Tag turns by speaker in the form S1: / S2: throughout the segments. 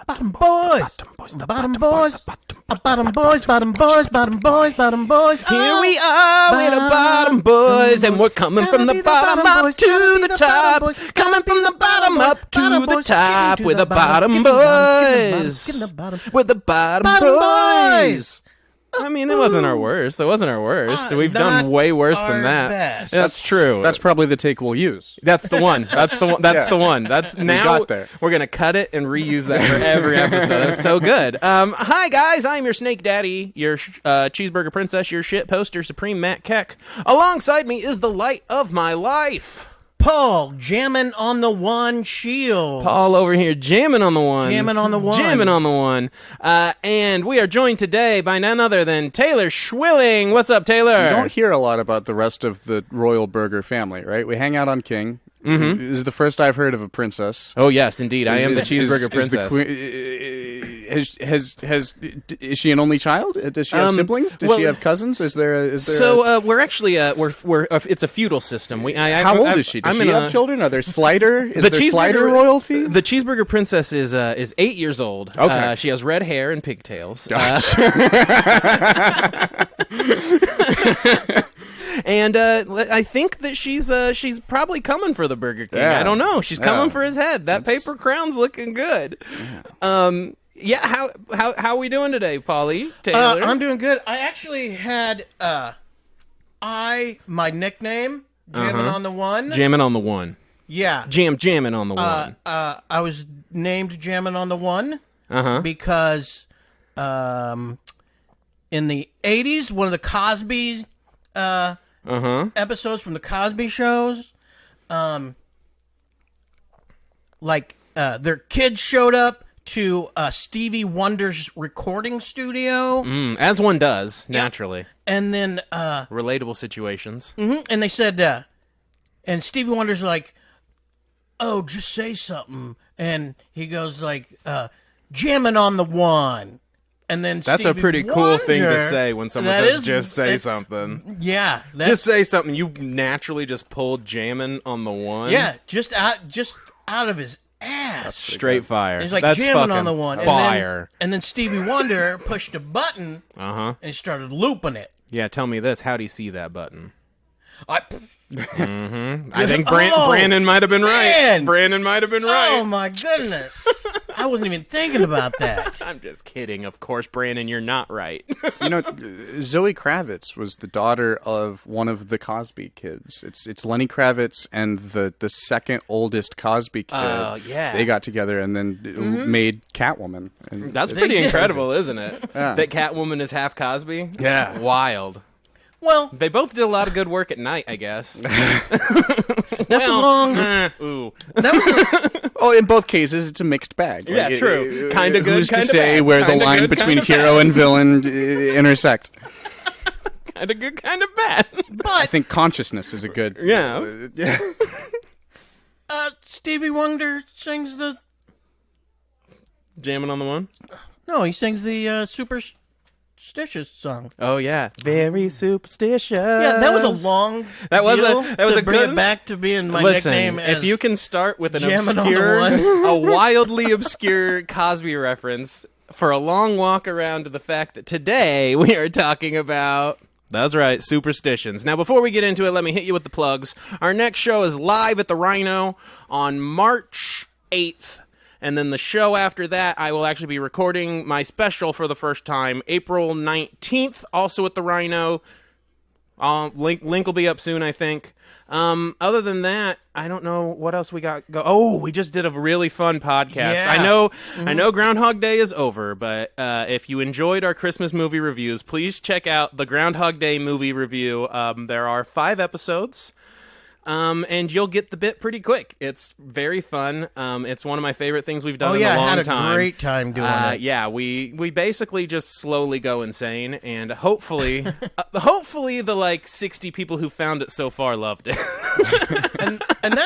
S1: Bottom boys, bottom boys, bottom boys, bottom boys, bottom boys, bottom boys.
S2: Here we are, we're the bottom boys, and we're coming from the bottom up to the top. Coming from the bottom up to the top. We're the bottom boys. We're the bottom boys. I mean, it wasn't our worst. It wasn't our worst. We've done way worse than that.
S1: Best.
S2: That's true.
S3: That's probably the take we'll use.
S2: That's the one. That's the one. That's the one. That's now.
S3: got there.
S2: We're gonna cut it and reuse that for every episode. That's so good. Hi guys, I'm your Snake Daddy, your cheeseburger princess, your shit poster supreme, Matt Keck. Alongside me is the light of my life,
S1: Paul, jamming on the one shield.
S2: Paul over here jamming on the one.
S1: Jamming on the one.
S2: Jamming on the one. And we are joined today by none other than Taylor Schwilling. What's up, Taylor?
S3: You don't hear a lot about the rest of the royal burger family, right? We hang out on King. Mm-hmm. This is the first I've heard of a princess.
S2: Oh, yes, indeed. I am the cheeseburger princess.
S3: Is she an only child? Does she have siblings? Does she have cousins? Is there
S2: we're actually we're it's a feudal system.
S3: How old is she? Does she have children? Are there Slider? Is there Slider royalty?
S2: The cheeseburger princess is 8 years old.
S3: Okay.
S2: She has red hair and pigtails. And I think that she's probably coming for the Burger King.
S3: Yeah.
S2: I don't know. She's coming for his head. That paper crown's looking good. Yeah. How are we doing today, Paulie? Taylor?
S1: I'm doing good. I actually had my nickname jamming on the one.
S2: Jamming on the one.
S1: Yeah.
S2: Jamming on the one.
S1: I was named jamming on the one because in the 80s, one of the Cosby episodes from the Cosby shows, their kids showed up to Stevie Wonder's recording studio.
S2: As one does, naturally.
S1: And then
S2: relatable situations.
S1: And they said, and Stevie Wonder's like, "Oh, just say something." And he goes like, "Jamming on the one." And then
S2: that's
S1: Stevie
S2: a pretty cool
S1: Wonder,
S2: thing to say when someone says, "Just say something."
S1: Yeah,
S2: just say something. You naturally just pulled jamming on the one.
S1: Yeah, just out of his ass.
S2: Straight fire.
S1: He's like
S2: that's
S1: jamming on the one.
S2: Fire.
S1: And then Stevie Wonder pushed a button. And he started looping it.
S2: Yeah, tell me this. How do you see that button?
S1: I
S2: think Brandon might have been right. Brandon might have been right.
S1: Oh my goodness. I wasn't even thinking about that.
S2: I'm just kidding. Of course, Brandon, you're not right.
S3: You know, Zoe Kravitz was the daughter of one of the Cosby kids. It's Lenny Kravitz and the second oldest Cosby kid.
S2: Oh, yeah.
S3: They got together and then made Catwoman. And
S2: that's pretty incredible, isn't it?
S3: Yeah.
S2: That Catwoman is half Cosby?
S3: Yeah.
S2: Wild.
S1: Well,
S2: they both did a lot of good work at night, I guess.
S1: That's a long.
S2: Ooh.
S3: In both cases, it's a mixed bag.
S2: Yeah, true. Kind of good.
S3: Who's
S2: to
S3: say
S2: bad.
S3: where
S2: kinda
S3: the line
S2: good,
S3: between hero and villain intersect?
S2: Kind of good, kind of bad.
S1: But
S3: I think consciousness is a good.
S2: Yeah.
S1: Stevie Wonder sings the.
S2: Jamming on the one?
S1: No, he sings the Superstitions song.
S2: Oh yeah, very superstitious.
S1: Yeah, that was a long.
S2: That was
S1: deal
S2: a
S1: to bring
S2: good
S1: it back to being my
S2: Listen,
S1: nickname. As
S2: if you can start with an
S1: Jamming on the
S2: obscure,
S1: one.
S2: a wildly obscure Cosby reference for a long walk around to the fact that today we are talking about. That's right, Superstitions. Now, before we get into it, let me hit you with the plugs. Our next show is live at the Rhino on March 8th. And then the show after that, I will actually be recording my special for the first time, April 19th, also at the Rhino. Link will be up soon, I think. Other than that, I don't know what else we got. We just did a really fun podcast.
S1: Yeah.
S2: I know Groundhog Day is over, but if you enjoyed our Christmas movie reviews, please check out the Groundhog Day movie review. There are 5 episodes. And you'll get the bit pretty quick. It's very fun. It's one of my favorite things we've done in a long time.
S1: I had a great time doing it.
S2: Yeah, we basically just slowly go insane, and hopefully the 60 people who found it so far loved it.
S1: and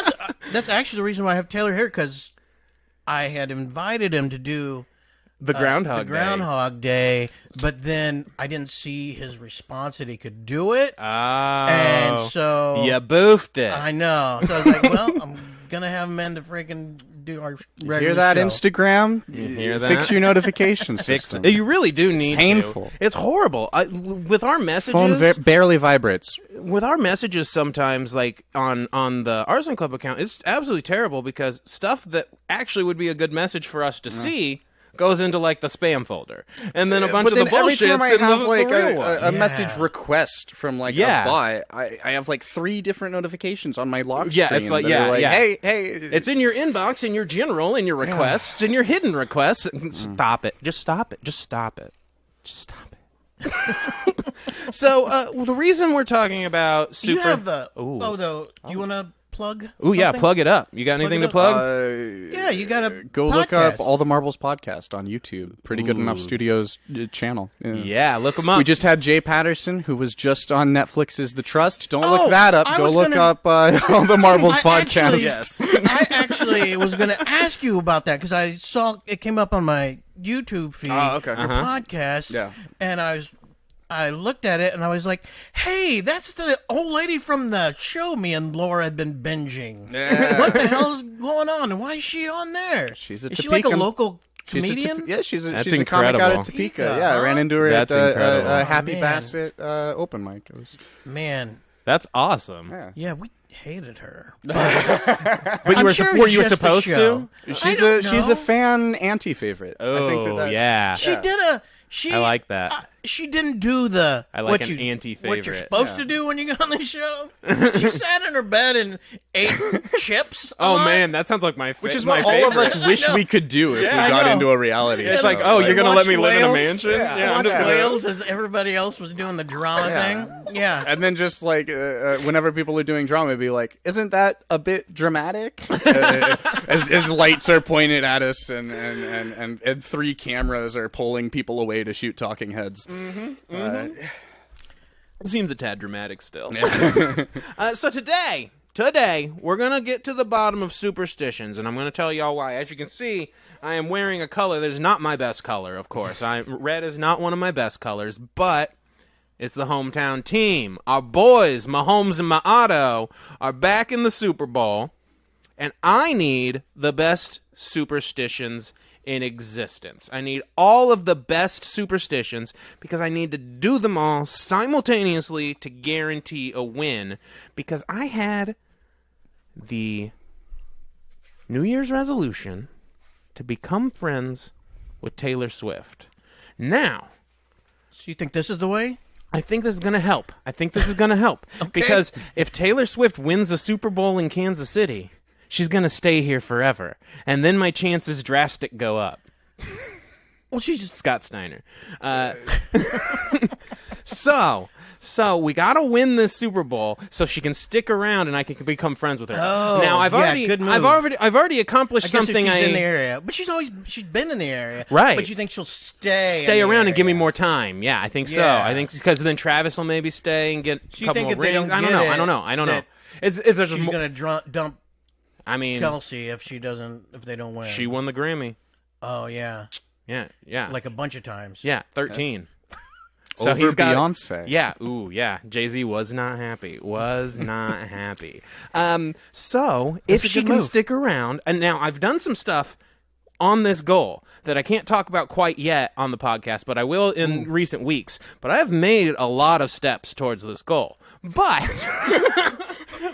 S1: that's actually the reason why I have Taylor here, because I had invited him to do
S2: the Groundhog
S1: Day, but then I didn't see his response that he could do it.
S2: Oh.
S1: And so
S2: you boofed it.
S1: I know. So I was like, well, I'm going to have him in to freaking do our regular
S3: Hear that,
S1: show.
S3: Instagram?
S2: You hear that?
S3: Fix your notification
S2: Fix
S3: system.
S2: it. You really do need
S3: painful.
S2: to. It's horrible. With our messages,
S3: Phone barely vibrates.
S2: with our messages sometimes, like on the Arson Club account, it's absolutely terrible because stuff that actually would be a good message for us to see goes into like the spam folder, and then a bunch
S3: But
S2: of the
S3: then every
S2: bullshit's
S3: time I
S2: in
S3: have
S2: the
S3: like
S2: real one.
S3: a message request from like
S2: Yeah.
S3: a bot, I have like 3 different notifications on my lock
S2: Yeah,
S3: screen.
S2: it's like-
S3: that are
S2: yeah.
S3: Hey,
S2: It's in your inbox, in your general, in your requests, in your hidden requests. Stop it. Just stop it. Just stop it. Just stop it. So, the reason we're talking about super...
S1: You have
S2: Ooh.
S1: do you want to plug?
S2: Ooh, yeah,
S1: something?
S2: plug it up. You got anything
S1: it
S2: to
S1: up.
S2: plug?
S1: Yeah, you got to
S3: Go look up All the Marbles podcast on YouTube. Pretty good enough studios channel.
S2: Yeah, look them up.
S3: We just had Jay Patterson, who was just on Netflix's The Trust. Don't
S1: Oh,
S3: look that up.
S1: I
S3: Go
S1: was
S3: look
S1: gonna-
S3: up All the Marbles podcast.
S1: I actually was going to ask you about that because I saw it came up on my YouTube feed.
S3: Oh, okay.
S1: Your podcast.
S3: Yeah.
S1: And I looked at it and I was like, "Hey, that's the old lady from the show me and Laura had been binging.
S3: Yeah.
S1: What the hell's going on? And why is she on there?
S3: She's a
S1: is she like a
S3: Topeka-
S1: local
S3: She's
S1: comedian?
S3: she's a
S2: That's
S3: she's a comic out
S2: incredible.
S3: at Topeka.
S1: Topeka,
S3: Yeah, I ran into her
S2: That's
S3: at
S2: incredible.
S3: a Happy
S1: Man.
S3: Bassett open mic. It was
S1: Man,
S2: That's awesome.
S1: yeah, we hated her.
S2: But
S1: I'm
S2: you
S1: sure
S2: were
S1: it's
S2: you
S1: just the
S2: supposed to?
S1: show.
S3: she's
S1: don't
S3: she's
S1: know.
S3: a fan anti-favorite.
S2: Oh,
S3: I think that's,
S2: yeah.
S1: She did a. She.
S2: I like that.
S1: She didn't do the.
S2: I like
S1: what
S2: an
S1: you,
S2: anti-favorite.
S1: What you're supposed to do when you go on the show. She sat in her bed and ate chips. a
S2: Oh
S1: lot.
S2: man, that sounds like my
S3: Which is
S2: my
S3: what all of
S2: favorite.
S3: us wish
S1: I know.
S3: we could do if
S1: Yeah, I
S3: we got
S1: know.
S3: into a reality
S2: It's
S3: show.
S2: like, oh, you're gonna let me live in a
S1: Watched
S2: mansion?
S1: Wales.
S2: Yeah, I'm
S1: Watched
S2: just gonna-
S1: Wales as everybody else was doing the drama thing. Yeah.
S3: And then just like whenever people are doing drama, be like, "Isn't that a bit dramatic?" as lights are pointed at us and 3 cameras are pulling people away to shoot talking heads.
S2: Seems a tad dramatic still. So today we're gonna get to the bottom of superstitions, and I'm gonna tell y'all why. As you can see, I am wearing a color that is not my best color. Of course, red is not one of my best colors, but it's the hometown team. Our boys, Mahomes and Maotto, are back in the Super Bowl, and I need the best superstitions in existence. I need all of the best superstitions because I need to do them all simultaneously to guarantee a win, because I had the New Year's resolution to become friends with Taylor Swift. Now,
S1: So you think this is the way?
S2: I think this is going to help. Because if Taylor Swift wins the Super Bowl in Kansas City, she's going to stay here forever. And then my chances drastic go up.
S1: Well, she's just.
S2: Scott Steiner. So we got to win this Super Bowl so she can stick around and I can become friends with her.
S1: Oh,
S2: now
S1: yeah, good move.
S2: I've already accomplished
S1: I guess
S2: something.
S1: if she's in the area, but she's been in the area,
S2: Right.
S1: But you think she'll stay
S2: around and give me
S1: area.
S2: more time. Yeah, I think so.
S1: Yeah.
S2: I think because then Travis will maybe stay and get
S1: So
S2: a
S1: you
S2: couple
S1: think
S2: more
S1: if they
S2: rings.
S1: don't
S2: I don't
S1: get
S2: know.
S1: it,
S2: I don't know.
S1: that
S2: It's there's
S1: She's
S2: more,
S1: gonna dump
S2: I mean,
S1: Kelsey if they don't win.
S2: she won the Grammy.
S1: Oh yeah,
S2: Yeah.
S1: like a bunch of times.
S2: Yeah, 13.
S3: Over
S2: he's got
S3: Beyonce.
S2: Yeah, ooh, yeah. Jay-Z was not happy. So if
S1: a
S2: she
S1: good
S2: can
S1: move.
S2: stick around, and now I've done some stuff on this goal that I can't talk about quite yet on the podcast, but I will in recent weeks. But I have made a lot of steps towards this goal. But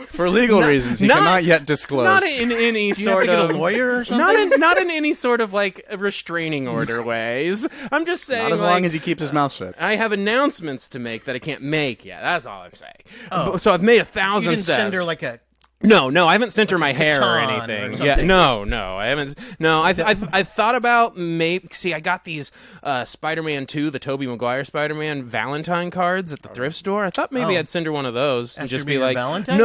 S3: For legal reasons, he
S2: not-
S3: cannot yet disclose.
S2: not in any
S1: Do you have
S2: sort
S1: to get
S2: of
S1: a lawyer or something?
S2: not in any sort of like restraining order ways. I'm just saying,
S3: Not as
S2: like,
S3: long as he keeps his mouth shut.
S2: I have announcements to make that I can't make yet. That's all I'm saying. So I've made 1,000
S1: You didn't
S2: steps.
S1: send her like a.
S2: No, I haven't sent her my hair or
S1: baton or
S2: anything.
S1: something.
S2: No, I haven't. No, I thought about maybe. See, I got these Spider-Man 2, the Tobey Maguire Spider-Man Valentine cards at the thrift store. I thought maybe
S1: Oh.
S2: I'd send her one of those and
S1: Ask her
S2: just
S1: to be
S2: be
S1: your
S2: like,
S1: Valentine?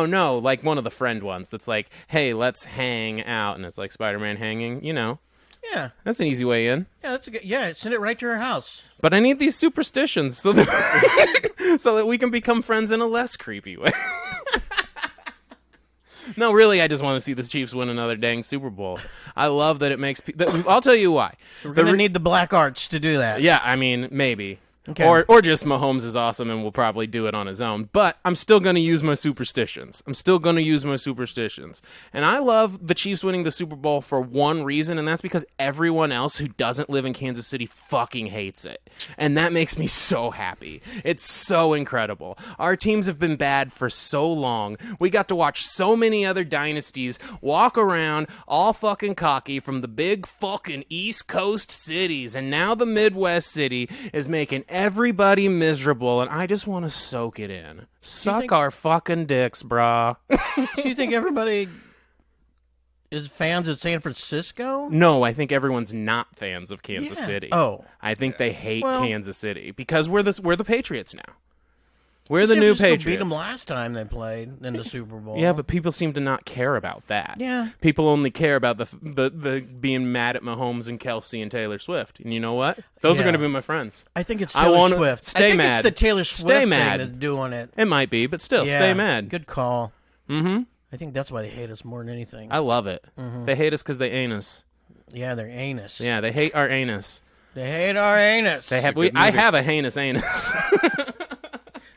S2: no, like one of the friend ones that's like, hey, let's hang out, and it's like Spider-Man hanging. You know,
S1: Yeah,
S2: that's an easy way in.
S1: yeah, that's a good. Yeah, send it right to her house.
S2: But I need these superstitions so that so that we can become friends in a less creepy way. No, really, I just want to see the Chiefs win another dang Super Bowl. I love that it makes. I'll tell you why.
S1: We're gonna need the black arts to do that.
S2: Yeah, I mean, maybe.
S1: Okay.
S2: Or just Mahomes is awesome and will probably do it on his own. But I'm still going to use my superstitions. And I love the Chiefs winning the Super Bowl for one reason, and that's because everyone else who doesn't live in Kansas City fucking hates it. And that makes me so happy. It's so incredible. Our teams have been bad for so long. We got to watch so many other dynasties walk around all fucking cocky from the big fucking East Coast cities, and now the Midwest city is making everybody miserable, and I just want to soak it in. Suck our fucking dicks, brah.
S1: So you think everybody is fans of San Francisco?
S2: No, I think everyone's not fans of Kansas
S1: Yeah.
S2: City.
S1: Oh.
S2: I think they hate
S1: Well-
S2: Kansas City because we're the Patriots now. We're the
S1: San
S2: new
S1: Francisco
S2: Patriots.
S1: beat them last time they played in the Super Bowl.
S2: Yeah, but people seem to not care about that.
S1: Yeah.
S2: People only care about the being mad at Mahomes and Kelsey and Taylor Swift. And you know what? Those are
S1: Yeah.
S2: going to be my friends.
S1: I think it's
S2: I
S1: Taylor
S2: wanna
S1: Swift.
S2: stay
S1: I think
S2: mad.
S1: it's the Taylor Swift
S2: Stay
S1: thing
S2: mad.
S1: that's doing it.
S2: It might be, but still,
S1: Yeah,
S2: stay mad.
S1: Good call.
S2: Mm-hmm.
S1: I think that's why they hate us more than anything.
S2: I love it. They hate us because they ain't us.
S1: Yeah, they're anus.
S2: Yeah, they hate our anus.
S1: They hate our anus.
S2: They have.
S3: good
S2: I
S3: movie.
S2: have a heinous anus.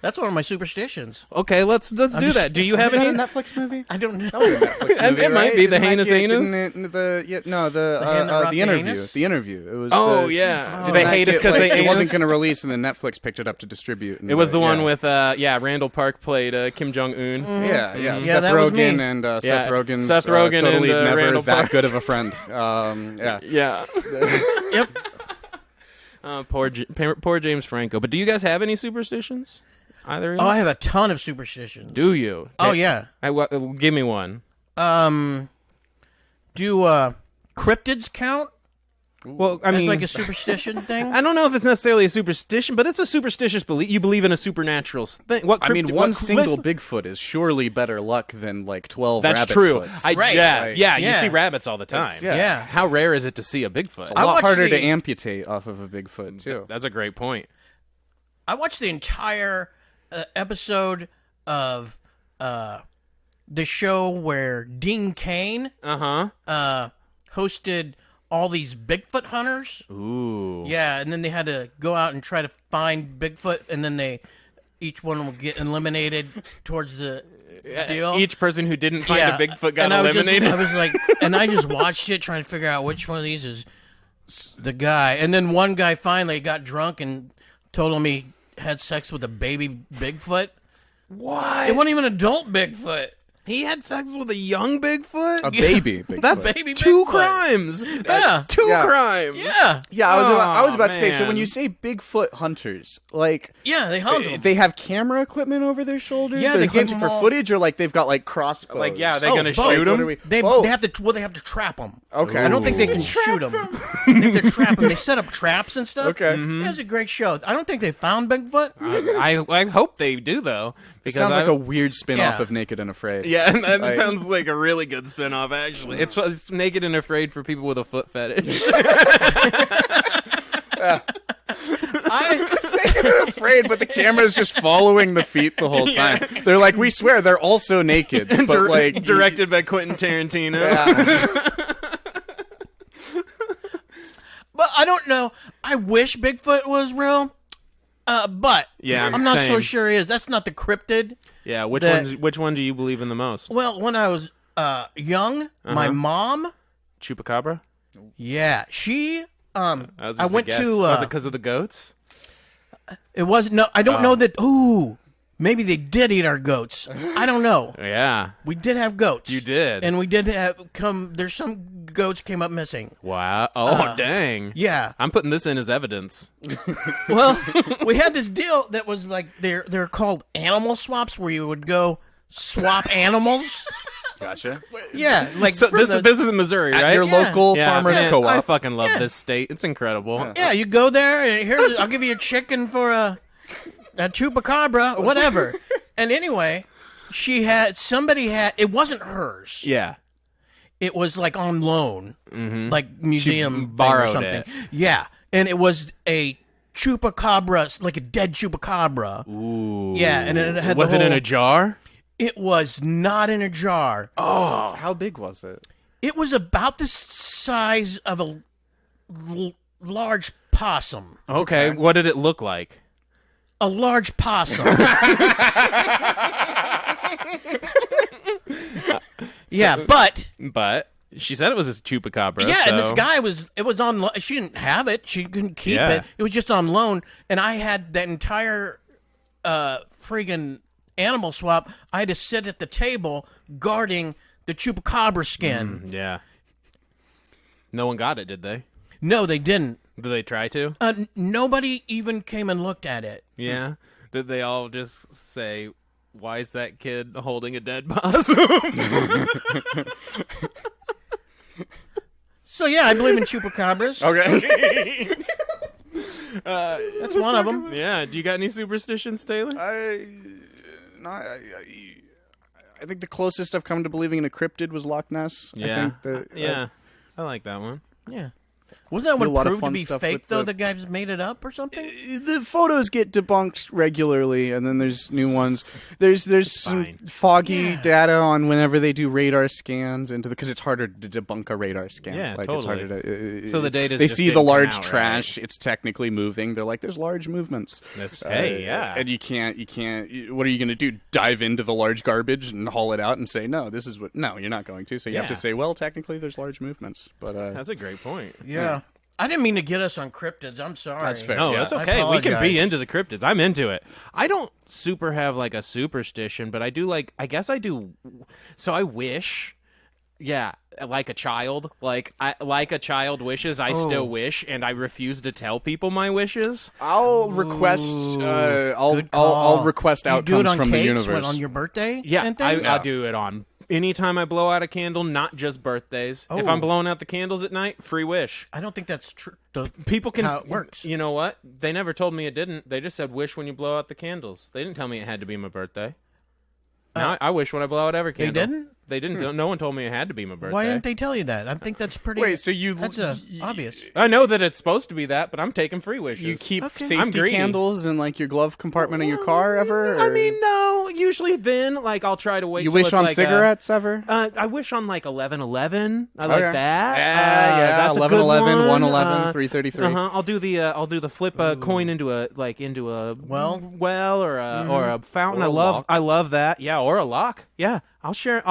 S1: That's one of my superstitions.
S2: Okay, let's do
S1: just-
S2: that. Do you have
S3: Is that
S2: any?
S3: a Netflix movie?
S1: I don't know.
S2: It might be the heinous anus.
S3: Hand that rocked
S1: the
S3: the interview.
S1: anus?
S3: The interview. It was.
S2: Oh
S3: the,
S2: yeah.
S1: Oh,
S2: Do they hate us because they
S3: it
S2: ain't
S3: wasn't
S2: us?
S3: going to release, and then Netflix picked it up to distribute. And,
S2: It was the one
S3: yeah.
S2: with Randall Park played Kim Jong Un.
S3: Yeah,
S1: Yeah,
S3: Seth
S1: that was me.
S3: Rogen and Seth Rogen's
S2: Seth Rogen
S3: totally
S2: and,
S3: never
S2: Randall
S3: that
S2: Park.
S3: good of a friend. Yeah.
S2: Yeah.
S1: Yep.
S2: Poor James Franco. But do you guys have any superstitions? Either of you?
S1: Oh, I have a ton of superstitions.
S2: Do you?
S1: Oh, yeah.
S2: Give me one.
S1: Do cryptids count?
S2: Well, I
S1: That's
S2: mean,
S1: like a superstition thing?
S2: I don't know if it's necessarily a superstition, but it's a superstitious belief. You believe in a supernatural thing.
S3: I mean, one single Bigfoot is surely better luck than like 12
S2: That's
S3: rabbit
S2: true.
S3: foots.
S1: Right.
S2: Yeah, you
S1: Yeah.
S2: see rabbits all the time.
S3: yeah.
S1: Yeah.
S2: How rare is it to see a Bigfoot?
S3: a
S1: I
S3: lot
S1: watched
S3: harder to
S1: the-
S3: amputate off of a Bigfoot too.
S2: That's a great point.
S1: I watched the entire episode of the show where Dean Cain hosted all these Bigfoot hunters.
S2: Ooh.
S1: Yeah, and then they had to go out and try to find Bigfoot, and then each one will get eliminated towards the deal.
S2: Each person who didn't find a Bigfoot got
S1: and I was
S2: eliminated.
S1: I was like, and I just watched it trying to figure out which one of these is the guy. And then one guy finally got drunk and told him he had sex with a baby Bigfoot.
S2: What?
S1: It wasn't even an adult Bigfoot.
S2: He had sex with a young Bigfoot?
S3: A baby Bigfoot.
S2: That's
S1: Baby
S2: two
S1: Bigfoot.
S2: crimes. That's two
S3: Yeah.
S2: crimes.
S1: Yeah.
S3: Yeah, I was about to say. So
S2: man.
S3: when you say Bigfoot hunters, like
S1: Yeah, they hunt them.
S3: they have camera equipment over their shoulders.
S1: Yeah,
S3: they're
S1: they give
S3: hunting
S1: them
S3: for
S1: all-
S3: footage, or like they've got like crossbows.
S2: Like, yeah, they're
S1: Oh,
S2: gonna
S1: both.
S2: shoot
S3: What
S2: him.
S3: are we-
S1: They
S3: Both.
S1: have to trap them.
S3: Okay.
S1: I don't think they can shoot them. They have to trap them. They set up traps and stuff.
S3: Okay.
S2: Mm-hmm.
S1: It's a great show. I don't think they found Bigfoot.
S2: I hope they do though. Because
S3: Sounds like
S2: I-
S3: a weird spin-off
S1: Yeah.
S3: of Naked and Afraid.
S2: Yeah, that
S3: Like-
S2: sounds like a really good spin-off, actually. It's Naked and Afraid for people with a foot fetish.
S3: It's Naked and Afraid, but the camera's just following the feet the whole time. They're like, we swear they're also naked, but like
S2: directed by Quentin Tarantino.
S1: But I don't know. I wish Bigfoot was real. But
S2: Yeah,
S1: I'm not so
S2: same.
S1: sure he is. That's not the cryptid.
S2: Yeah,
S1: That-
S2: which one do you believe in the most?
S1: Well, when I was young, my mom,
S2: Chupacabra?
S1: yeah, she
S2: That was
S1: I
S2: just a
S1: went
S2: guess.
S1: to
S2: Was it because of the goats?
S1: it wasn't no, I don't know that ooh, maybe they did eat our goats. I don't know.
S2: Yeah,
S1: We did have goats.
S2: you did.
S1: And we did have there's some goats came up missing.
S2: Wow. Oh, dang.
S1: Yeah.
S2: I'm putting this in as evidence.
S1: Well, we had this deal that was like they're called animal swaps where you would go swap animals.
S3: Gotcha.
S1: Yeah, like
S2: So
S1: for
S2: this
S1: the-
S2: is in Missouri, right?
S3: At your
S1: Yeah.
S3: local farmers
S2: man,
S3: co-op.
S2: I fucking love
S1: Yeah.
S2: this state. It's incredible.
S1: Yeah, you go there and here I'll give you a chicken for a chupacabra or whatever. And anyway, it wasn't hers.
S2: Yeah.
S1: It was like on loan, like museum thing or
S2: borrowed
S1: something.
S2: it.
S1: Yeah, and it was a chupacabra, like a dead chupacabra.
S2: Ooh.
S1: Yeah, and it had
S2: Was
S1: the
S2: it in
S1: whole-
S2: a jar?
S1: It was not in a jar.
S3: Oh, how big was it?
S1: It was about the size of a large possum.
S2: Okay, what did it look like?
S1: A large possum. Yeah, but
S2: she said it was a chupacabra.
S1: yeah,
S2: so.
S1: and this guy it was on. She didn't have it. She couldn't keep it. It was just on loan, and I had that entire friggin' animal swap. I had to sit at the table guarding the chupacabra skin.
S2: Yeah. No one got it, did they?
S1: No, they didn't.
S2: Did they try to?
S1: Nobody even came and looked at it.
S2: Yeah. Did they all just say, "Why is that kid holding a dead possum?"
S1: So yeah, I believe in chupacabras.
S3: Okay.
S1: That's one of them.
S2: Yeah. Do you got any superstitions, Taylor?
S3: I think the closest I've come to believing in a cryptid was Loch Ness.
S2: Yeah.
S3: I think
S2: I like that one.
S1: Yeah. Wasn't that
S3: a
S1: one
S3: lot of
S1: proved to
S3: fun
S1: be
S3: stuff
S1: fake
S3: with
S1: though?
S3: the-
S1: The guys made it up or something.
S3: The photos get debunked regularly, and then there's new ones. There's some
S2: Fine.
S3: foggy data on whenever they do radar scans because it's harder to debunk a radar scan.
S2: Yeah,
S3: It's
S2: totally.
S3: harder to.
S2: So the data
S3: they
S2: just
S3: see
S2: didn't
S3: the
S2: come
S3: large
S2: out,
S3: trash. It's technically moving. They're like, there's large movements.
S2: That's hey, yeah.
S3: And you can't. What are you going to do? Dive into the large garbage and haul it out and say no? This is what? No, you're not going to. So you have to
S2: Yeah.
S3: say, well, technically, there's large movements. But
S2: That's a great point.
S1: Yeah. I didn't mean to get us on cryptids. I'm sorry.
S3: That's fair.
S2: No,
S3: Yeah.
S2: that's
S1: I
S2: okay. We can be
S1: apologize.
S2: into the cryptids. I'm into it. I don't super have like a superstition, but I do like. I guess I do. So I wish. Yeah, like a child. Like a child wishes. I still wish, and I refuse to tell people my wishes.
S3: I'll request. I'll
S1: Good call.
S3: I'll request
S1: You do it
S3: outcomes
S1: on
S3: from
S1: cakes,
S3: the universe.
S1: what, on your birthday?
S2: Yeah,
S1: and
S2: I
S1: things?
S2: do it on anytime I blow out a candle, not just birthdays. If
S1: Oh.
S2: I'm blowing out the candles at night, free wish.
S1: I don't think that's true.
S2: People can.
S1: How it works.
S2: You know what? They never told me it didn't. They just said wish when you blow out the candles. They didn't tell me it had to be my birthday. Now I wish when I blow out every
S1: They
S2: candle.
S1: didn't?
S2: They didn't. No one told me it had to be my birthday.
S1: Why didn't they tell you that? I think that's pretty.
S3: Wait, so
S1: That's obvious.
S2: I know that it's supposed to be that, but I'm taking free wishes.
S3: You keep
S1: Okay.
S2: I'm
S3: safety
S2: greedy.
S3: candles in like your glove compartment of your car ever?
S2: I
S3: or-
S2: mean, no. Usually, then like I'll try to wait.
S3: you
S2: till
S3: wish
S2: it's
S3: on
S2: like
S3: cigarettes ever?
S2: I wish on like 1111. I like
S3: Okay.
S2: that.
S3: Yeah,
S2: That's a good
S3: 1111,
S2: one.
S3: 111, 333.
S2: I'll do the flip a coin into a
S1: Well?
S2: or a fountain.
S3: Or a lock.
S2: I love that. Yeah, or a lock. Yeah, I'll share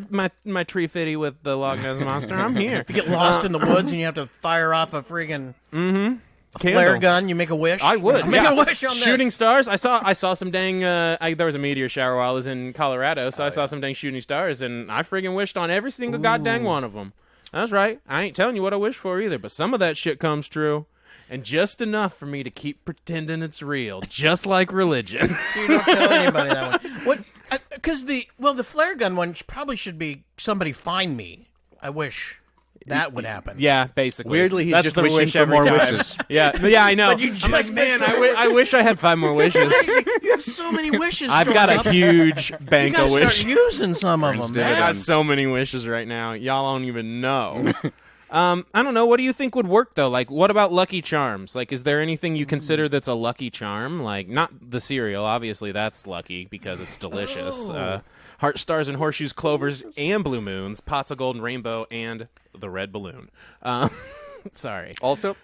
S2: my tree fitty with the Loch Ness monster. I'm here.
S1: If you get lost in the woods and you have to fire off a friggin'
S2: Candle.
S1: flare gun, you make a wish.
S2: I would.
S1: I'm making
S2: yeah.
S1: a wish on this.
S2: Shooting stars. I saw some dang. There was a meteor shower while I was in Colorado, so I saw some dang shooting stars, and I friggin' wished on every single goddamn one of them. That's right. I ain't telling you what I wish for either, but some of that shit comes true, and just enough for me to keep pretending it's real, just like religion.
S1: So you don't tell anybody that one. What? Because the flare gun one probably should be somebody find me. I wish that would happen.
S2: Yeah, basically.
S3: Weirdly, he's
S2: That's
S3: just
S2: the
S3: wishing
S2: wish
S3: for
S2: every
S3: more
S2: time.
S3: wishes.
S2: Yeah, I know.
S1: But you
S2: I'm
S1: just
S2: like, man, I wish I had 5 more wishes.
S1: You have so many wishes.
S2: I've
S1: stored
S2: got
S1: up.
S2: a huge
S1: You
S2: bank
S1: gotta
S2: of
S1: start
S2: wishes.
S1: using some of
S3: Burns
S1: them.
S2: I
S1: Man.
S2: got so many wishes right now. Y'all don't even know. I don't know. What do you think would work though? Like, what about Lucky Charms? Like, is there anything you consider that's a lucky charm? Like, not the cereal. Obviously, that's lucky because it's delicious. Heart stars and horseshoes, clovers and blue moons, pots of golden rainbow, and the red balloon. Sorry.
S3: Also,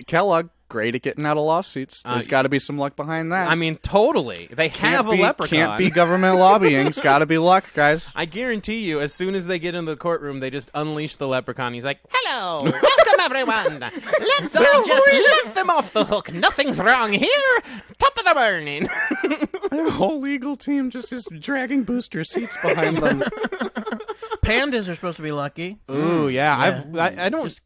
S3: Kellogg, great at getting out of lawsuits. There's got to be some luck behind that.
S2: I mean, totally. They have a leprechaun.
S3: Can't be government lobbying. It's got to be luck, guys.
S2: I guarantee you, as soon as they get into the courtroom, they just unleash the leprechaun. He's like, "Hello, welcome everyone. Let's all just let them off the hook. Nothing's wrong here. Top of the burning."
S3: Their whole legal team just is dragging booster seats behind them.
S1: Pandas are supposed to be lucky.
S2: Ooh, yeah. I don't.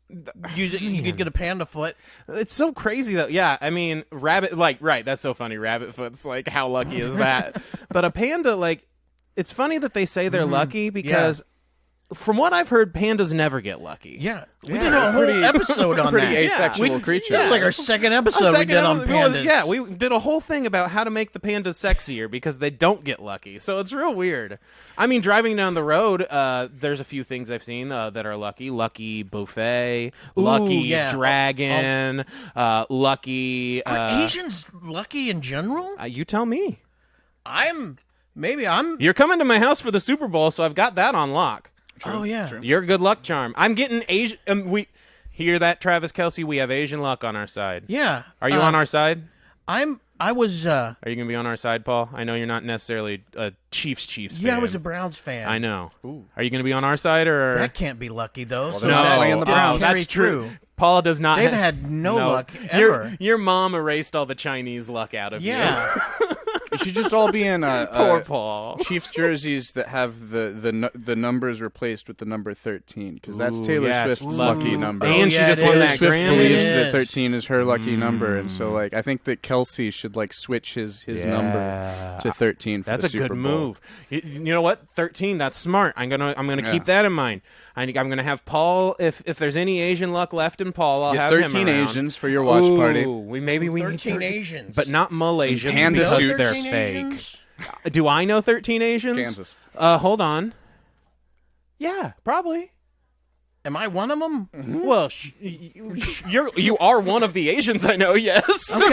S1: Use it. You could get a panda foot.
S2: It's so crazy though. Yeah, I mean, rabbit. Like, right? That's so funny. Rabbit foot's like, how lucky is that? But a panda, like, it's funny that they say they're lucky because. From what I've heard, pandas never get lucky.
S1: Yeah, we did a whole episode on
S3: Pretty
S1: that.
S3: asexual creatures.
S1: That was like our second episode we did on pandas.
S2: Yeah, we did a whole thing about how to make the pandas sexier because they don't get lucky. So it's real weird. I mean, driving down the road, there's a few things I've seen that are lucky. Lucky buffet, lucky
S1: yeah.
S2: dragon, lucky...
S1: Are Asians lucky in general?
S2: you tell me.
S1: Maybe I'm.
S2: You're coming to my house for the Super Bowl, so I've got that on lock.
S1: Oh yeah.
S2: You're a good luck charm. I'm getting Asian. Hear that, Travis Kelce? We have Asian luck on our side.
S1: Yeah.
S2: Are you on our side?
S1: I was.
S2: Are you going to be on our side, Paul? I know you're not necessarily a Chiefs fan.
S1: Yeah, I was a Browns fan.
S2: I know. Ooh. Are you going to be on our side or?
S1: That can't be lucky though.
S3: Well, no, playing the Browns.
S2: That's true. Paul does not.
S1: They've had no luck ever.
S2: Your mom erased all the Chinese luck out of you.
S1: Yeah.
S3: You should just all be in
S2: Poor Paul.
S3: Chiefs jerseys that have the numbers replaced with the number 13, because that's Taylor Swift's lucky number.
S2: And she just won that
S3: Swift
S2: Grammy.
S3: believes that 13 is her lucky number, and so like I think that Kelce should like switch his number to 13 for
S2: That's
S3: the
S2: a
S3: Super
S2: good
S3: Bowl.
S2: move. You know what? 13. That's smart. I'm gonna keep that in mind. I'm gonna have Paul. If there's any Asian luck left in Paul, I'll
S3: Get
S2: have
S3: 13
S2: him around.
S3: Asians for your watch party.
S2: We need
S1: 13 Asians,
S2: but not Malaysians
S3: Panda
S2: because
S3: suits.
S2: they're
S1: 13
S2: fake.
S1: Asians?
S2: Do I know 13 Asians?
S3: Kansas.
S2: Hold on. Yeah, probably.
S1: Am I one of them?
S2: Mm-hmm. Well, you are one of the Asians I know. Yes.
S1: Okay.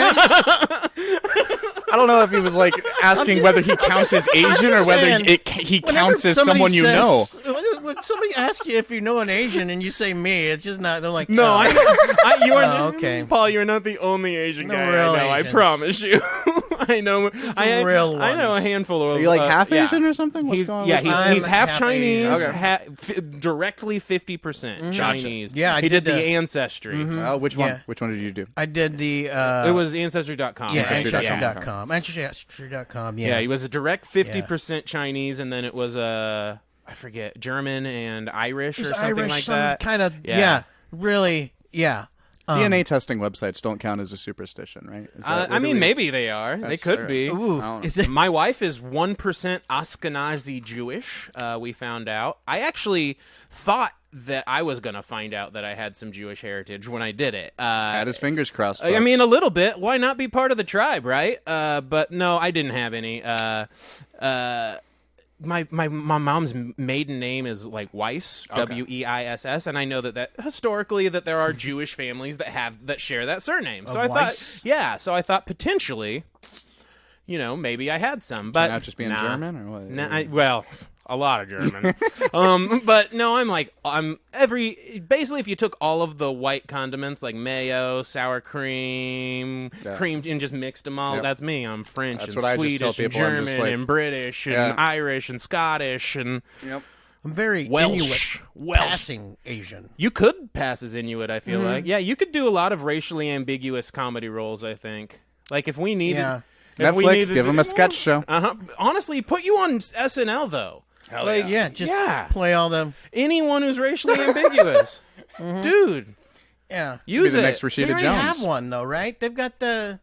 S3: I don't know if he was like asking whether he counts as Asian or whether
S1: saying,
S3: he counts as someone you know.
S1: When somebody asks you if you know an Asian and you say me, it's just not. They're like,
S2: No,
S1: oh.
S2: you are.
S1: Okay.
S2: Paul, you're not the only Asian
S1: The
S2: guy
S1: real
S2: I know. I
S1: Asians.
S2: promise you. I know. I
S1: real
S2: I know a
S1: ones.
S2: handful of.
S3: Are you like half
S2: yeah.
S3: Asian or something? What's
S2: He's,
S3: going
S2: yeah,
S3: on?
S2: he's
S1: I'm
S2: half
S1: half
S2: Chinese,
S1: Asian.
S3: Okay.
S2: directly 50% Chinese.
S1: Yeah, I
S2: he did
S1: did
S2: the
S1: the-
S2: Ancestry.
S3: Oh, which one?
S1: Yeah.
S3: Which one did you do?
S1: I did the.
S2: It was Ancestry.com.
S1: yeah,
S2: right?
S1: Ancestry.com. Ancestry.com. Yeah.
S2: Yeah, he was a direct 50% Chinese, and then it was I forget, German and Irish or
S1: It's
S2: something
S1: Irish,
S2: like
S1: some
S2: that.
S1: kind of.
S2: Yeah.
S1: Yeah. Really. Yeah.
S3: DNA testing websites don't count as a superstition, right? Is that-
S2: I mean, maybe they are. They
S3: That's
S2: could
S3: fair.
S2: be.
S1: Ooh,
S3: I don't
S1: is it?
S2: My wife is 1% Ashkenazi Jewish, we found out. I actually thought that I was going to find out that I had some Jewish heritage when I did it.
S3: Had his fingers crossed.
S2: I mean,
S3: folks.
S2: a little bit. Why not be part of the tribe, right? But no, I didn't have any. My mom's maiden name is like Weiss, Weiss, and I know that historically that there are Jewish families that share that surname. So I
S1: Weiss?
S2: thought, so I thought potentially, maybe I had some, but
S3: not just being German or what?
S2: well, a lot of German. But no, basically if you took all of the white condiments like mayo, sour cream, cream, and just mixed them all, that's me. I'm French
S3: That's
S2: and
S3: what I just tell
S2: Swedish and
S3: people. I'm just
S2: German
S3: like-
S2: and British and Irish and Scottish and
S3: Yep.
S1: I'm very
S2: Welsh.
S1: Inuit, passing Asian.
S2: you could pass as Inuit, I
S3: Mm-hmm.
S2: feel like. Yeah, you could do a lot of racially ambiguous comedy roles, I think. Like if we needed
S1: Yeah.
S3: Netflix, give him a sketch show.
S2: Honestly, put you on SNL though.
S3: Hell
S2: like,
S1: Yeah, just play all them.
S2: anyone who's racially ambiguous. Dude,
S1: Yeah.
S2: use
S3: Be the
S2: it.
S3: next
S1: They
S3: Rashida
S1: already
S3: Jones.
S1: have one though, right? They've got the.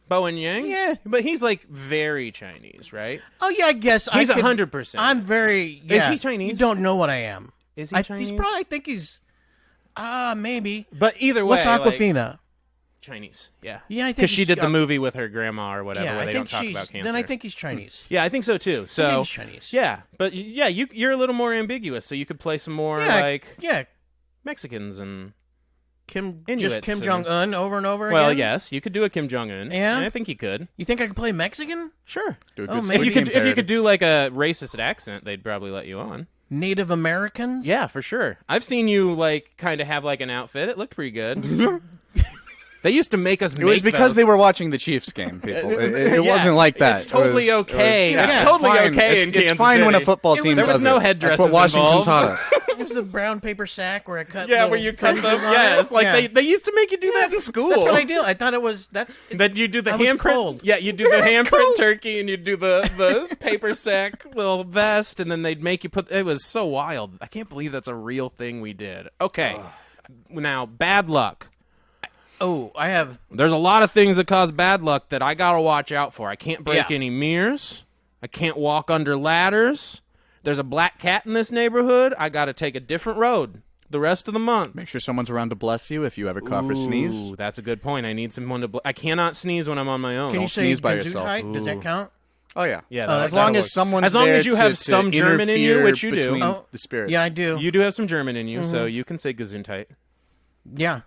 S2: Bowen Yang?
S1: Yeah.
S2: But he's like very Chinese, right?
S1: Oh yeah, I guess
S2: He's
S1: I could-
S2: 100%.
S1: I'm very.
S2: Is
S1: Yeah,
S2: he Chinese?
S1: You don't know what I am.
S2: Is he Chinese?
S1: He's probably. I think he's. Maybe.
S2: But either way,
S1: What's
S2: like,
S1: Aquafina?
S2: Chinese, yeah.
S1: Yeah, I think
S2: Because she
S1: he's-
S2: did the movie with her grandma or whatever,
S1: Yeah,
S2: where
S1: I
S2: they
S1: think
S2: don't talk
S1: she's.
S2: about cancer.
S1: Then I think he's Chinese.
S2: Yeah, I think so too. So
S1: he's Chinese.
S2: yeah, but yeah, you're a little more ambiguous, so you could play some more
S1: Yeah,
S2: like
S1: yeah.
S2: Mexicans and
S1: Just
S2: Inuits
S1: Kim
S2: and-
S1: Jong Un over and over
S2: well,
S1: again.
S2: yes, you could do a Kim Jong Un.
S1: Yeah?
S2: I think you could.
S1: You think I could play Mexican?
S2: Sure.
S3: Do a
S1: Oh,
S3: good
S1: maybe.
S3: Squid Game
S2: If you
S3: parody.
S2: could do like a racist accent, they'd probably let you on.
S1: Native Americans?
S2: Yeah, for sure. I've seen you like kind of have like an outfit. It looked pretty good. They used to make us.
S3: It was because they were watching the Chiefs game, people. It
S2: Yeah,
S3: wasn't like that.
S2: It's totally okay.
S3: yeah,
S2: It's totally
S3: fine.
S2: okay in
S3: It's
S2: Kansas
S3: fine when a
S2: City.
S3: football team
S2: There was
S3: does
S2: no
S3: it.
S2: headdresses
S3: That's what Washington
S2: involved.
S3: taught us.
S1: It was the brown paper sack where I cut.
S2: Yeah,
S1: little
S2: where you cut them.
S1: fringes on
S2: Yes,
S1: it.
S2: like
S1: Yeah.
S2: they used to make you do that in school.
S1: That's what I do. I thought it was. That's.
S2: That you do the
S1: I was
S2: handprint.
S1: cold.
S2: Yeah, you do the handprint turkey, and you do the paper sack little vest, and then they'd make you put. It was so wild. I can't believe that's a real thing we did. Okay, now bad luck.
S1: Oh, I have.
S2: There's a lot of things that cause bad luck that I gotta watch out for. I can't break
S1: Yeah.
S2: any mirrors. I can't walk under ladders. There's a black cat in this neighborhood. I gotta take a different road the rest of the month.
S3: Make sure someone's around to bless you if you ever cough or sneeze.
S2: Ooh, that's a good point. I need someone to. I cannot sneeze when I'm on my own.
S1: Can you
S3: Don't
S1: say
S3: sneeze by
S1: Gesundheit?
S3: yourself.
S1: Does that count?
S3: Oh yeah,
S2: Yeah,
S3: As long as someone's
S2: as long
S3: there
S2: as you have
S3: to
S2: some German in you,
S3: interfere
S2: which you do.
S3: between
S1: Oh,
S3: the spirits.
S1: Yeah, I do.
S2: You do have some German in you, so you can say Gesundheit.
S1: Yeah.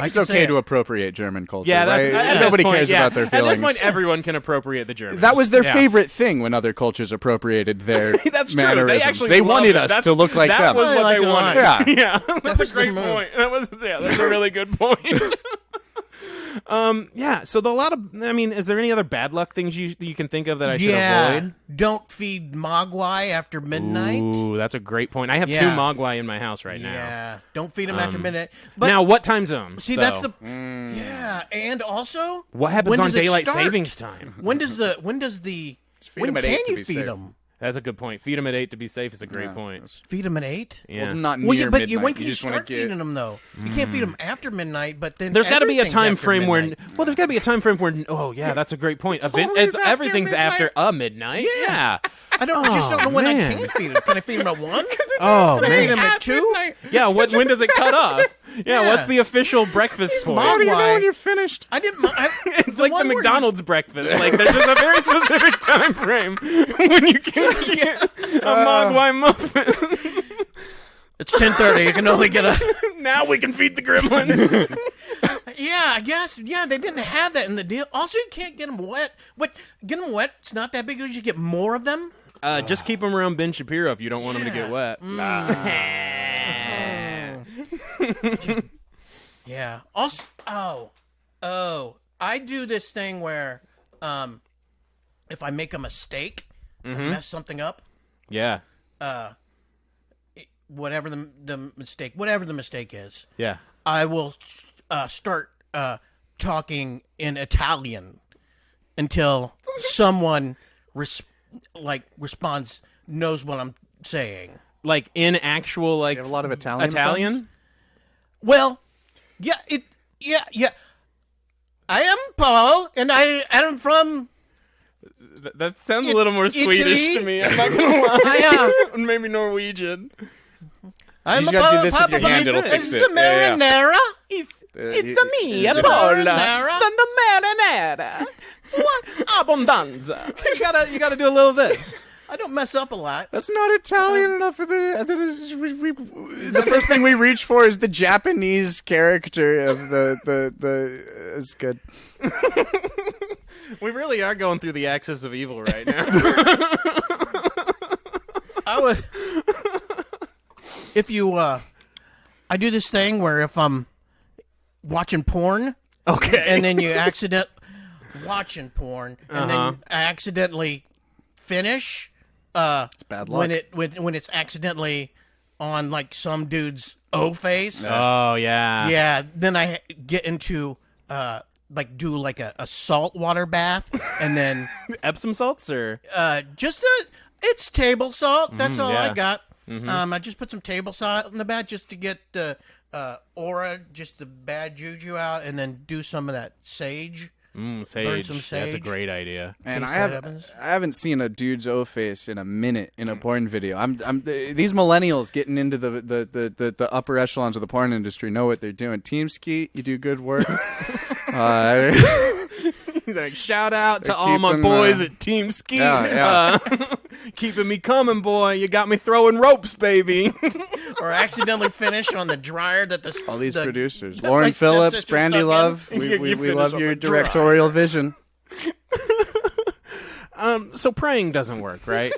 S3: It's okay to appropriate German culture.
S2: Yeah,
S3: right? Nobody cares about their feelings.
S2: At this point, everyone can appropriate the Germans.
S3: That was their favorite thing when other cultures appropriated their
S2: That's true.
S3: mannerisms. They wanted us to look like them.
S2: That was what they wanted.
S3: Yeah.
S2: That's a great point. That's a really good point. So is there any other bad luck things you can think of that I should avoid?
S1: Don't feed mogwai after midnight.
S2: Ooh, that's a great point. I have 2 mogwai in my house right now.
S1: Yeah, don't feed them after midnight. But
S2: now, what time zone?
S1: See, that's the and also
S2: what happens on daylight savings time?
S1: When can you feed them?
S2: That's a good point. Feed them at 8 to be safe is a great point.
S1: Feed them at 8?
S2: Yeah.
S3: Well, not near midnight.
S1: When can you start feeding them, though? You can't feed them after midnight, but then
S2: there's got to be a time frame where...
S1: midnight.
S2: Well, there's got to be a time frame where... Oh, yeah, that's a great point. Everything's after midnight. Yeah.
S1: I just don't know when I can feed them. Can I feed them at 1?
S2: Oh,
S1: Can I
S2: man.
S1: feed them at 2?
S2: Yeah, when does it cut off? Yeah, what's the official breakfast point?
S1: How do you know
S3: when you're finished?
S1: I didn't...
S2: It's like the McDonald's breakfast. Like, there's just a very specific time frame when you can get a mogwai muffin.
S1: It's 10:30. You can only get a...
S2: Now we can feed the gremlins.
S1: Yeah, I guess. Yeah, they didn't have that in the deal. Also, you can't get them wet. But get them wet, it's not that big. You get more of them.
S2: Just keep them around Ben Shapiro if you don't want them to get wet.
S1: Yeah. Also, I do this thing where, if I make a mistake, I mess something up.
S2: Yeah.
S1: Whatever the mistake is.
S2: Yeah.
S1: I will start talking in Italian until someone responds, knows what I'm saying.
S2: Like in actual
S3: You have a lot of Italian. friends?
S1: Well, yeah. I am Paul, and I am from.
S2: That sounds a little more Swedish
S1: Italy?
S2: to me. I'm not gonna lie. Maybe Norwegian.
S1: I'm
S3: You just gotta do this with your hand, it'll fix it.
S1: The marinara.
S2: It's a me,
S1: the
S2: Paul.
S1: marinara.
S2: The marinara. What? Abbondanza. You gotta do a little of this.
S1: I don't mess up a lot.
S3: That's not Italian enough for the first thing we reach for is the Japanese character of the it's good.
S2: We really are going through the axis of evil right now.
S1: I do this thing where if I'm watching porn,
S2: okay,
S1: and then you watching porn, and then I accidentally finish.
S3: It's bad luck.
S1: When it's accidentally on like some dude's O face.
S2: Oh yeah.
S1: Yeah. Then I get into do a saltwater bath, and then
S2: Epsom salts or
S1: it's table salt. That's all
S2: yeah.
S1: I got. I just put some table salt in the bath just to get the aura, just the bad juju out, and then do some of that sage.
S2: Sage.
S1: Burn some sage.
S2: That's a great idea.
S3: And I haven't seen a dude's O face in a minute in a porn video. These millennials getting into the upper echelons of the porn industry know what they're doing. Team Skeet, you do good work.
S2: He's like, shout out to all my boys at Team Skeet.
S3: Yeah.
S2: Keeping me coming, boy. You got me throwing ropes, baby.
S1: Or accidentally finish on the dryer that
S3: all these producers. Lauren Phillips, Brandy Love. We love your directorial vision.
S2: So praying doesn't work, right?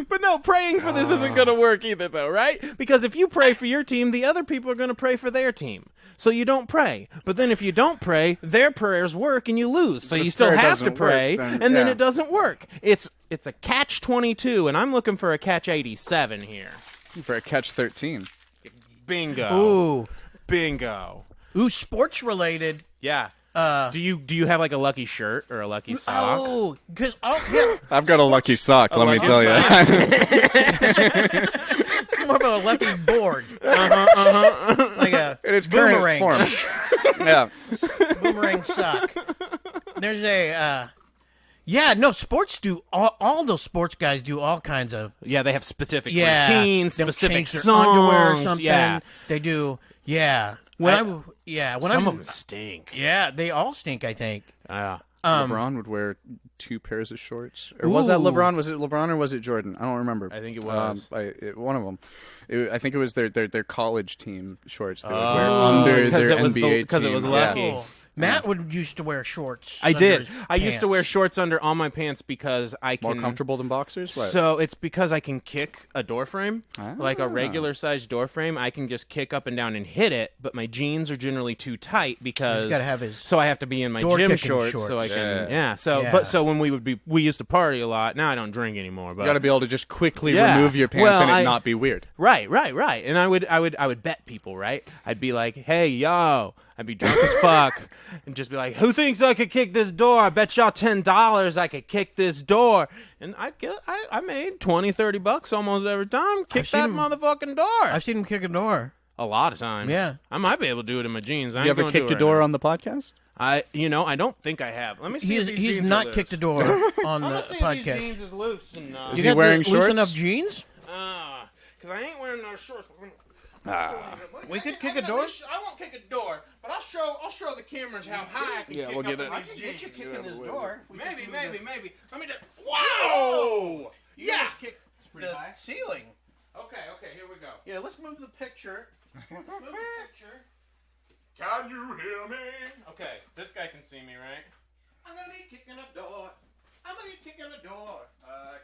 S2: But no, praying for this isn't going to work either, though, right? Because if you pray for your team, the other people are going to pray for their team. So you don't pray. But then if you don't pray, their prayers work and you lose. So you still have to pray, and then it doesn't work. It's a catch-22, and I'm looking for a catch-87 here.
S3: For a catch-13.
S2: Bingo.
S1: Ooh.
S2: Bingo.
S1: Ooh, sports-related.
S2: Yeah. Do you have like a lucky shirt or a lucky sock?
S1: Oh, yeah.
S3: I've got a lucky sock, let me tell you.
S1: It's more of a lucky board. Like a
S3: in its
S1: boomerang.
S3: current form. Yeah.
S1: Boomerang sock. There's a sports do all those sports guys do all kinds of
S2: they have specific routines,
S1: they'll
S2: specific
S1: change their
S2: songs,
S1: underwear or something.
S2: Yeah.
S1: They do. Yeah.
S2: Some of them stink.
S1: Yeah, they all stink, I think.
S2: Yeah.
S3: LeBron would wear 2 pairs of shorts. Or was that LeBron? Was it LeBron or was it Jordan? I don't remember.
S2: I think it was.
S3: One of them. I think it was their college team shorts they would wear under their NBA team.
S2: Because it was lucky.
S1: Oh. Matt used to wear shorts.
S2: I did. I
S1: pants.
S2: used to wear shorts under all my pants because I can...
S3: More comfortable than boxers? What?
S2: So it's because I can kick a door frame, like a regular-sized door frame. I can just kick up and down and hit it, but my jeans are generally too tight because...
S1: He's gotta have his
S2: so I have to be in my gym shorts so I can... So when we used to party a lot. Now I don't drink anymore. But
S3: You got to be able to just quickly remove your pants and it not be weird.
S2: Right. And I would bet people, right? I'd be like, hey, yo... I'd be drunk as fuck and just be like, who thinks I could kick this door? I bet y'all $10 I could kick this door. And I made $20-$30 almost every time. Kick that motherfucking door.
S1: I've seen him kick a door.
S2: A lot of times.
S1: Yeah.
S2: I might be able to do it in my jeans.
S3: You ever kicked a door on the podcast?
S2: I don't think I have. Let me see.
S1: He's not kicked a door on the podcast.
S2: These jeans is loose and,
S3: is he wearing shorts?
S1: Loose enough jeans?
S2: Because I ain't wearing no shorts.
S1: We could kick a door.
S2: I won't kick a door, but I'll show the cameras how high I can kick
S3: we'll get
S2: up
S3: it.
S1: I can get you kicking this door.
S2: Maybe. Let me just. Wow!
S1: Yeah. Kick the ceiling.
S2: Okay, here we go.
S1: Yeah, let's move the picture.
S2: Can you hear me? Okay, this guy can see me, right?
S1: I'm gonna be kicking a door. I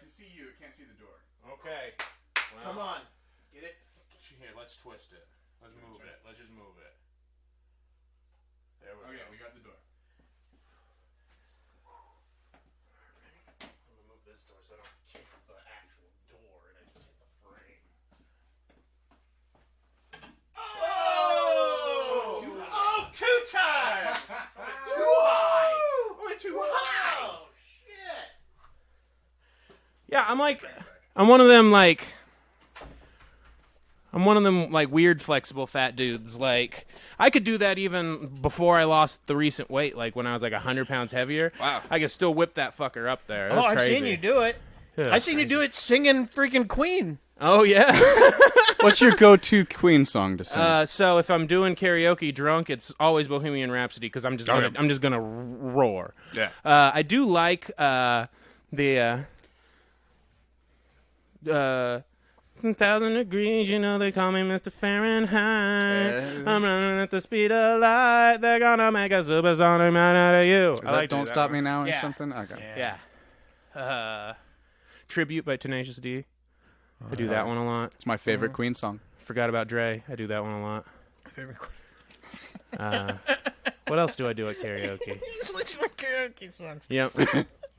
S3: can see you. I can't see the door.
S2: Okay. Well,
S1: Come on. Get it?
S2: Here, let's twist it. Let's move it. Let's just move it. There we go.
S3: Okay, we got the door.
S2: I'm gonna move this door so I don't kick the actual door and I just hit the frame. Oh! Two times! Too high! We're too high!
S1: Oh, shit.
S2: Yeah, I'm one of them weird flexible fat dudes. Like, I could do that even before I lost the recent weight, like when I was like 100 pounds heavier.
S3: Wow.
S2: I could still whip that fucker up there. That's
S1: I've
S2: crazy.
S1: seen you do it. I've seen you do it singing freaking Queen.
S2: Oh, yeah.
S3: What's your go-to Queen song to sing?
S2: So if I'm doing karaoke drunk, it's always Bohemian Rhapsody because I'm just gonna roar.
S3: Yeah.
S2: I do like the 1,000 degrees, you know they call me Mr. Fahrenheit. I'm running at the speed of light. They're gonna make a supersonic man out of you.
S3: Is that Don't Stop Me Now or something? Okay.
S2: Yeah. Tribute by Tenacious D. I do that one a lot.
S3: It's my favorite Queen song.
S2: Forgot about Dre. I do that one a lot.
S1: Favorite Queen.
S2: What else do I do at karaoke?
S1: He's listening to karaoke songs.
S2: Yep.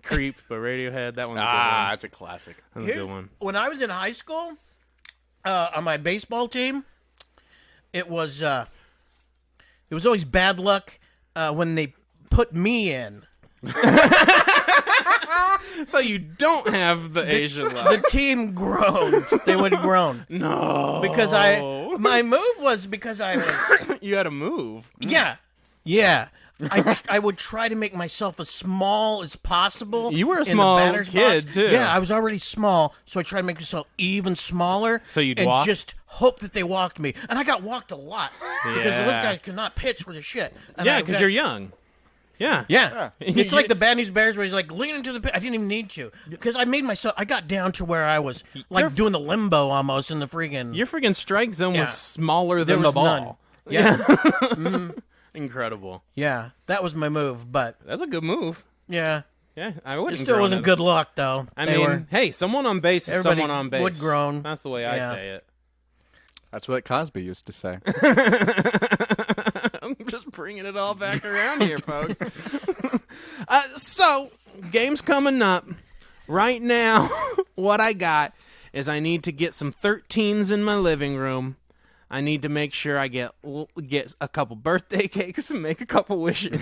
S2: Creep by Radiohead. That one's a good one.
S3: That's a classic.
S2: That's a good one.
S1: When I was in high school, on my baseball team, it was always bad luck when they put me in.
S2: So you don't have the Asian luck.
S1: The team groaned. They would groan.
S2: No.
S1: Because my move was because I was...
S2: You had to move.
S1: Yeah. I would try to make myself as small as possible.
S2: You were a
S1: in
S2: small
S1: the batter's
S2: kid,
S1: box.
S2: too.
S1: Yeah, I was already small, so I tried to make myself even smaller.
S2: So you'd
S1: and
S2: walk?
S1: just hope that they walked me. And I got walked a lot. Because those guys could not pitch with a shit. And
S2: Yeah, because you're young. Yeah.
S1: Yeah. It's like the Bad News Bears where he's like, lean into the pit. I didn't even need to. Because I made myself, I got down to where I was like doing the limbo almost in the freaking.
S2: Your freaking strike zone
S1: Yeah.
S2: was smaller
S1: There
S2: than
S1: was
S2: the ball.
S1: none. Yeah.
S2: Incredible.
S1: Yeah. That was my move. But
S2: That's a good move.
S1: yeah.
S2: Yeah, I
S1: It
S2: wouldn't.
S1: still wasn't good luck, though.
S2: I
S1: They
S2: mean,
S1: were-
S2: hey, someone on base is
S1: Everybody
S2: someone on base.
S1: would groan.
S2: That's the way
S1: Yeah.
S2: I say it.
S3: That's what Cosby used to say.
S2: I'm just bringing it all back around here, folks. So, game's coming up. Right now, what I got is I need to get some 13s in my living room. I need to make sure I get a couple birthday cakes and make a couple wishes.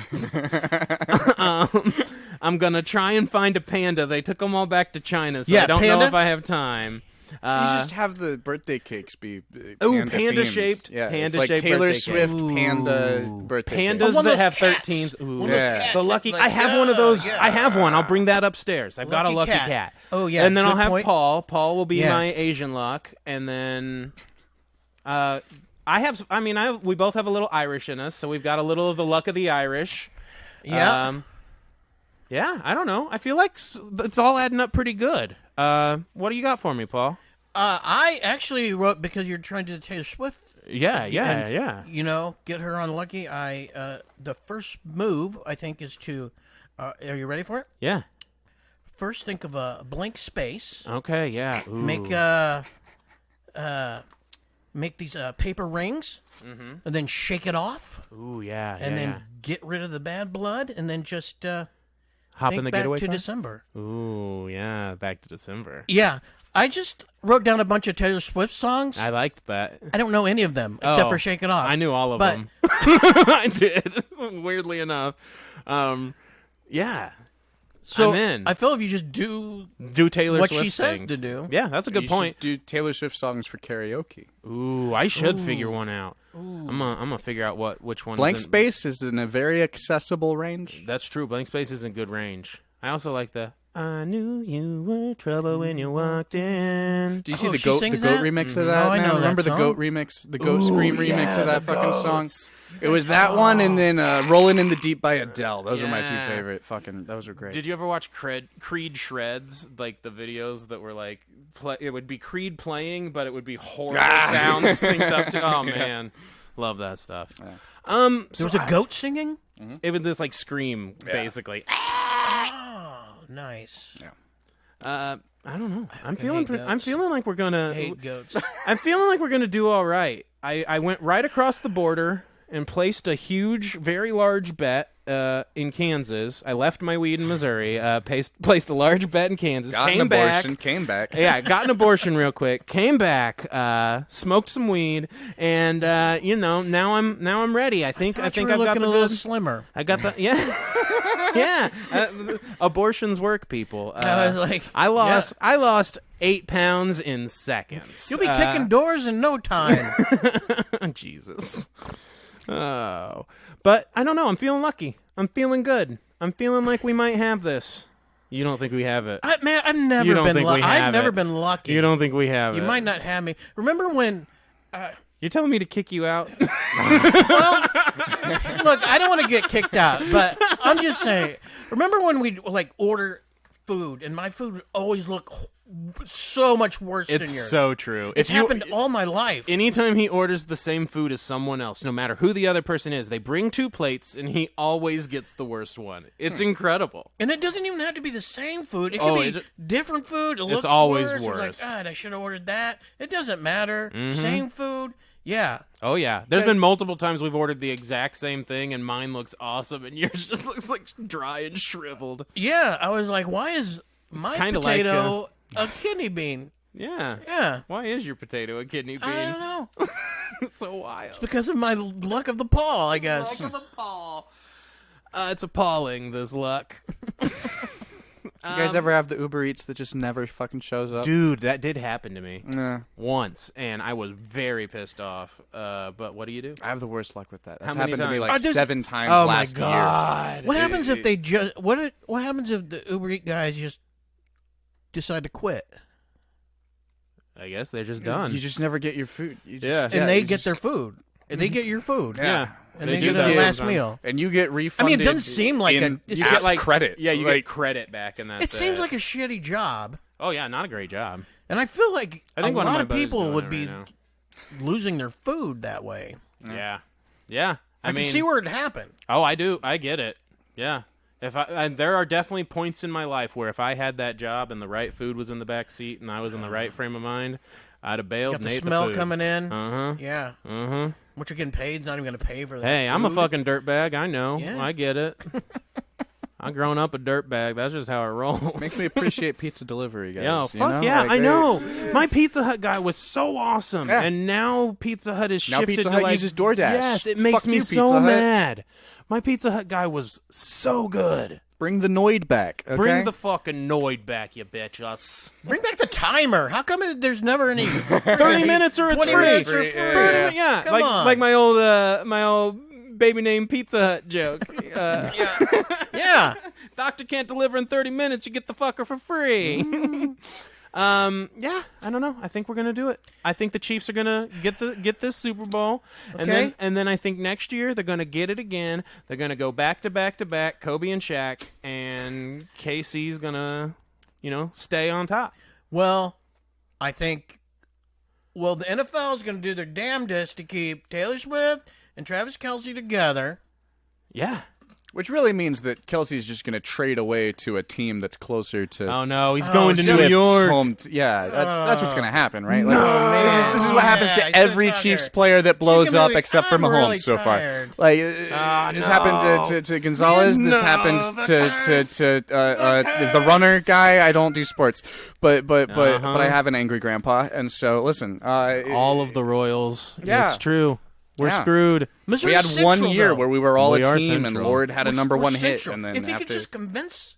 S2: I'm going to try and find a panda. They took them all back to China, so I don't know if I have time.
S3: You just have the birthday cakes be
S2: panda-shaped.
S3: Yeah, it's
S2: Panda-shaped
S3: like Taylor
S2: birthday
S3: Swift
S1: cake.
S3: panda birthday cake.
S2: Pandas
S1: one
S2: that
S1: of
S2: have
S1: those cats.
S2: 13s. Ooh.
S1: One of those
S3: Yeah.
S1: cats
S2: The lucky,
S1: that,
S2: I have one of those.
S1: yeah.
S2: I have one. I'll bring that upstairs. I've got a lucky
S1: Lucky
S2: cat.
S1: Oh, yeah,
S2: And then I'll
S1: good
S2: have
S1: point.
S2: Paul. Paul will be
S1: Yeah.
S2: my Asian luck, and then, we both have a little Irish in us, so we've got a little of the luck of the Irish.
S1: Yeah.
S2: Yeah, I don't know. I feel like it's all adding up pretty good. What do you got for me, Paul?
S1: I actually wrote, because you're trying to Taylor Swift.
S2: Yeah.
S1: You know, get her on Lucky. The first move, I think, is to. Are you ready for it?
S2: Yeah.
S1: First, think of a blank space.
S2: Okay. Yeah. Ooh.
S1: Make these paper rings, and then shake it off.
S2: Ooh, yeah.
S1: And then get rid of the bad blood, and then just
S2: hop in the
S1: back
S2: getaway
S1: to
S2: car?
S1: December.
S2: Ooh, yeah. Back to December.
S1: Yeah, I just wrote down a bunch of Taylor Swift songs.
S2: I liked that.
S1: I don't know any of them except for "Shake It Off."
S2: I knew all of
S1: But-
S2: them. I did. Weirdly enough. Yeah.
S1: So
S2: I'm in.
S1: I feel if you just do
S2: Taylor
S1: what
S2: Swift
S1: she says
S2: things.
S1: to do.
S2: Yeah, that's a good
S3: You
S2: point.
S3: should do Taylor Swift songs for karaoke.
S2: Ooh, I should figure one out. I'm gonna figure out which one.
S3: Blank
S2: isn't-
S3: space is in a very accessible range.
S2: That's true. Blank space is in good range. I also like the "I knew you were trouble when you walked in."
S3: Do you see
S1: Oh,
S3: the
S1: she
S3: goat
S1: sings
S3: remix
S1: that?
S3: of that?
S1: Oh, I
S3: man?
S1: know that
S3: Remember the
S1: song.
S3: goat remix, the goat
S2: Ooh,
S3: scream remix
S2: yeah,
S3: of that
S2: the
S3: fucking
S2: goats.
S3: song? It was that one, and then "Rollin' in the Deep" by Adele. Those are my two
S2: Yeah.
S3: favorite. Fucking, those are great.
S2: Did you ever watch Creed Shreds? Like the videos that were like, it would be Creed playing, but it would be horrible sounds synced up to. Oh man, love that stuff.
S3: Yeah.
S1: There was a goat singing.
S2: It was this like scream basically.
S1: Oh, nice.
S2: I don't know. I'm
S1: hate goats.
S2: feeling like we're gonna.
S1: I hate goats.
S2: I'm feeling like we're gonna do all right. I went right across the border and placed a huge, very large bet in Kansas. I left my weed in Missouri. Placed a large bet in Kansas.
S3: Got
S2: came
S3: an abortion,
S2: back.
S3: came back.
S2: Yeah, got an abortion real quick. Came back, smoked some weed, and now I'm ready. I think
S1: you
S2: I've
S1: were
S2: got
S1: looking
S2: the
S1: a little
S2: good.
S1: slimmer.
S2: I got the yeah. Abortions work, people.
S1: I was like,
S2: I lost 8 pounds in seconds.
S1: You'll be kicking doors in no time.
S2: Jesus. Oh, but I don't know. I'm feeling lucky. I'm feeling good. I'm feeling like we might have this. You don't think we have it?
S1: I've never
S2: You don't
S1: been
S2: think we
S1: lucky. I've
S2: have
S1: never
S2: it.
S1: been lucky.
S2: You don't think we have
S1: You
S2: it?
S1: might not have me. Remember when?
S2: You're telling me to kick you out?
S1: Well, look, I don't want to get kicked out, but I'm just saying. Remember when we like order food, and my food would always look so much worse than
S2: It's
S1: yours.
S2: so true.
S1: It's happened all my life.
S2: Anytime he orders the same food as someone else, no matter who the other person is, they bring 2 plates, and he always gets the worst one. It's incredible.
S1: And it doesn't even have to be the same food. It can be different food. It looks
S2: always
S1: worse. It's like,
S2: worse.
S1: God, I should have ordered that. It doesn't matter. Same food. Yeah.
S2: Oh, yeah. There's been multiple times we've ordered the exact same thing, and mine looks awesome, and yours just looks like dry and shriveled.
S1: Yeah. I was like, why is my
S2: kinda like,
S1: potato a kidney bean?
S2: Yeah.
S1: Yeah.
S2: Why is your potato a kidney bean?
S1: I don't know.
S2: It's so wild.
S1: Because of my luck of the paw, I guess.
S2: Luck of the Paul. It's appalling, this luck.
S3: You guys ever have the Uber Eats that just never fucking shows up?
S2: Dude, that did happen to me
S3: Nah.
S2: once, and I was very pissed off. But what do you do?
S3: I have the worst luck with that. That's
S2: How many
S3: happened to me
S2: times?
S3: like
S1: Oh, does-
S3: 7 times
S2: Oh, my
S3: last year.
S2: God.
S1: What happens if they just what happens if the Uber Eats guys just decide to quit
S2: I guess they're just done.
S3: You just never get your food. You just,
S2: Yeah.
S1: and they
S3: you
S1: get
S3: just-
S1: their food? And they get your food.
S2: Yeah.
S1: And
S2: They
S1: they
S2: do
S1: get
S2: that
S1: their last
S2: sometimes.
S1: meal.
S3: And you get
S1: I
S3: refunded.
S1: mean, it doesn't seem like
S3: in
S1: a.
S2: You get like
S3: credit.
S2: Yeah, you
S3: Like,
S2: get credit back in that.
S1: It seems like a shitty job,
S2: Oh yeah, not a great job.
S1: and I feel like
S2: I think
S1: a
S2: one
S1: lot
S2: of my
S1: of
S2: buddies
S1: people
S2: doing
S1: would
S2: it
S1: be
S2: right
S1: losing their food that way.
S2: Yeah. Yeah.
S1: I
S2: mean,
S1: can see where it happened.
S2: Oh, I do. I get it. Yeah. There are definitely points in my life where if I had that job and the right food was in the back seat and I was in the right frame of mind, I'd have bailed
S1: Got
S2: and
S1: the
S2: ate
S1: smell
S2: food.
S1: coming in.
S2: Uh-huh.
S1: Yeah.
S2: Uh-huh.
S1: What you're getting paid is not even going to pay for that.
S2: Hey, I'm a
S1: food.
S2: fucking dirtbag. I know.
S1: Yeah.
S2: I get it. I've grown up a dirtbag. That's just how it rolls.
S3: Makes me appreciate pizza delivery, guys.
S2: Yo,
S3: you
S2: fuck
S3: know?
S2: yeah,
S3: Like,
S2: I
S3: they-
S2: know. My Pizza Hut guy was so awesome,
S3: Yeah.
S2: and now Pizza Hut is
S3: Now
S2: shifted
S3: Pizza
S2: to
S3: Hut
S2: like,
S3: uses DoorDash.
S2: Yes, it makes
S3: Fuck
S2: me
S3: you,
S2: so
S3: Pizza Hut.
S2: mad. My Pizza Hut guy was so good.
S3: Bring the Noid back. Okay?
S2: Bring the fucking Noid back, you bitches.
S1: Bring back the timer. How come there's never any
S2: 30 minutes or it's
S1: 20
S2: free.
S1: minutes or
S3: Free,
S1: free?
S3: yeah,
S2: Yeah,
S1: Come
S2: like
S1: on.
S2: like my old baby named Pizza Hut joke.
S1: Yeah.
S2: Doctor can't deliver in 30 minutes. You get the fucker for free. Yeah, I don't know. I think we're gonna do it. I think the Chiefs are gonna get this Super Bowl,
S1: Okay.
S2: and then I think next year they're gonna get it again. They're gonna go back to back to back, Kobe and Shaq, and KC's gonna, stay on top.
S1: Well, I think. Well, the NFL is going to do their damnedest to keep Taylor Swift and Travis Kelce together.
S2: Yeah.
S3: Which really means that Kelsey's just going to trade away to a team that's closer to.
S2: Oh no, he's going to New
S3: Swift's
S2: York.
S3: home that's what's going to happen, right? Like,
S1: man.
S3: this is what happens
S1: Yeah,
S3: to every
S1: he's a
S3: Chiefs
S1: sucker.
S3: player that blows
S1: She's gonna
S3: up
S1: be like,
S3: except for
S1: I'm
S3: Mahomes
S1: really
S3: so far.
S1: tired.
S3: Like this happened to Gonzalez. This happened to the runner guy. I don't do sports, but I have an angry grandpa, and so listen.
S2: All of the Royals.
S3: Yeah.
S2: It's true. We're
S3: Yeah.
S2: screwed.
S3: We had
S1: Central,
S3: one year
S1: though.
S3: where we were all
S2: We
S3: a
S2: are
S3: team, and
S2: Central.
S3: Lord had a number one hit,
S1: Central.
S3: and then
S1: if he
S3: after
S1: could just convince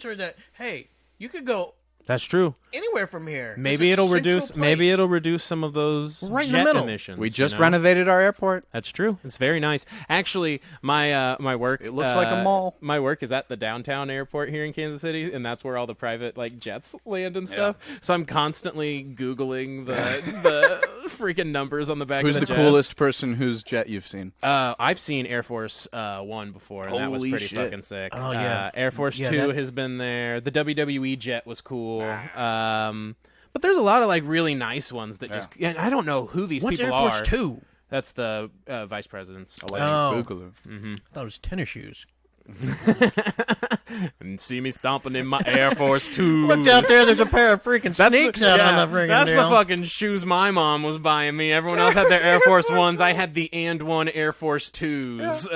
S1: her that, hey, you could go
S2: That's true.
S1: anywhere from here. This
S2: Maybe
S1: is
S2: it'll
S1: Central
S2: reduce.
S1: place.
S2: Maybe it'll reduce some of those
S1: Right in the
S2: jet
S1: middle.
S2: emissions.
S3: we just renovated our airport.
S2: That's true. It's very nice. Actually, my work.
S3: It looks like a mall.
S2: My work is at the downtown airport here in Kansas City, and that's where all the private jets land and stuff. So I'm constantly Googling the freaking numbers on the back
S3: Who's
S2: of
S3: the
S2: the jets.
S3: coolest person whose jet you've seen?
S2: I've seen Air Force One before, and that was
S3: Holy
S2: pretty
S3: shit.
S2: fucking sick.
S1: Oh, yeah.
S2: Air Force
S1: Yeah,
S2: Two
S1: that-
S2: has been there. The WWE jet was cool. But there's a lot of really nice ones that just. And I don't know who these
S1: What's
S2: people
S1: Air Force
S2: are.
S1: 2?
S2: That's the vice president's.
S3: Electric
S1: Oh.
S3: Boogaloo.
S1: I thought it was tennis shoes.
S2: And see me stomping in my Air Force 2.
S1: Looked out there. There's a pair of freaking sneaks out on the freaking
S2: That's
S1: deal.
S2: the fucking shoes my mom was buying me. Everyone else had their Air Force Ones. I had the &1 Air Force 2s.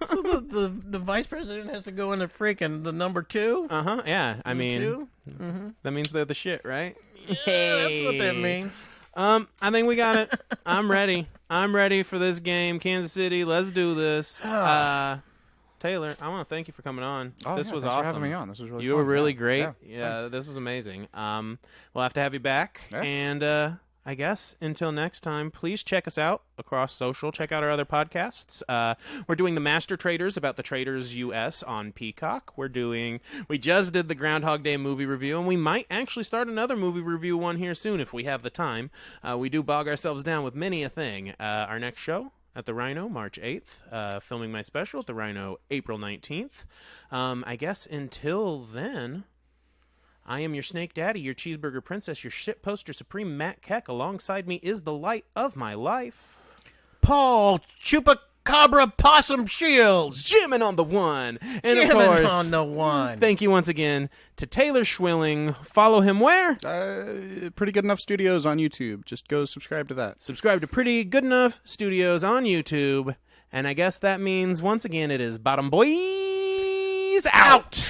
S1: So the vice president has to go in the number 2.
S2: Yeah. I mean,
S1: 2.
S2: that means they're the shit, right?
S1: That's what that means.
S2: I think we got it. I'm ready. I'm ready for this game. Kansas City, let's do this. Taylor, I want to thank you for coming on. This was
S3: thanks
S2: awesome.
S3: for having me on. This was really
S2: You
S3: fun.
S2: were really
S3: Yeah.
S2: great.
S3: Yeah,
S2: Yeah, this was amazing. We'll have to have you back.
S3: Yeah.
S2: And I guess until next time, please check us out across social. Check out our other podcasts. We're doing the Master Traders about the Traders US on Peacock. We just did the Groundhog Day movie review, and we might actually start another movie review one here soon if we have the time. We do bog ourselves down with many a thing. Our next show at the Rhino, March 8th. Filming my special at the Rhino, April 19th. I guess until then, I am your Snake Daddy, your Cheeseburger Princess, your Shit Poster Supreme, Matt Keck. Alongside me is the light of my life,
S1: Paul Chupacabra Possum Shields.
S2: Jimin on the one. And
S1: Jamming
S2: of course,
S1: on the one.
S2: thank you once again to Taylor Schwilling. Follow him where?
S3: Pretty Good Enough Studios on YouTube. Just go subscribe to that.
S2: Subscribe to Pretty Good Enough Studios on YouTube. And I guess that means, once again, it is Bottom Boys out!